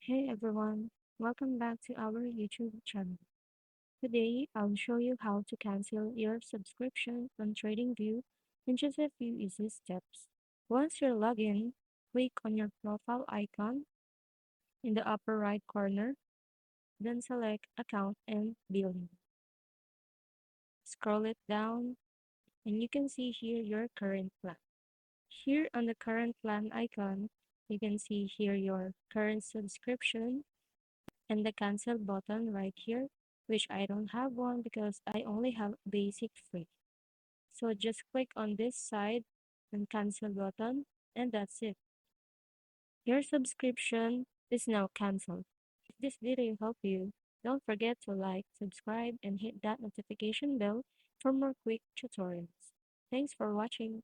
Hey everyone, welcome back to our YouTube channel. Today, I'll show you how to cancel your subscription on TradingView in just a few easy steps. Once you're logged in, click on your profile icon in the upper right corner, then select Account and Billing. Scroll it down, and you can see here your current plan. Here on the current plan icon, you can see here your current subscription and the cancel button right here, which I don't have one because I only have basic free. So just click on this side and cancel button, and that's it. Your subscription is now canceled. If this video helped you, don't forget to like, subscribe, and hit that notification bell for more quick tutorials. Thanks for watching.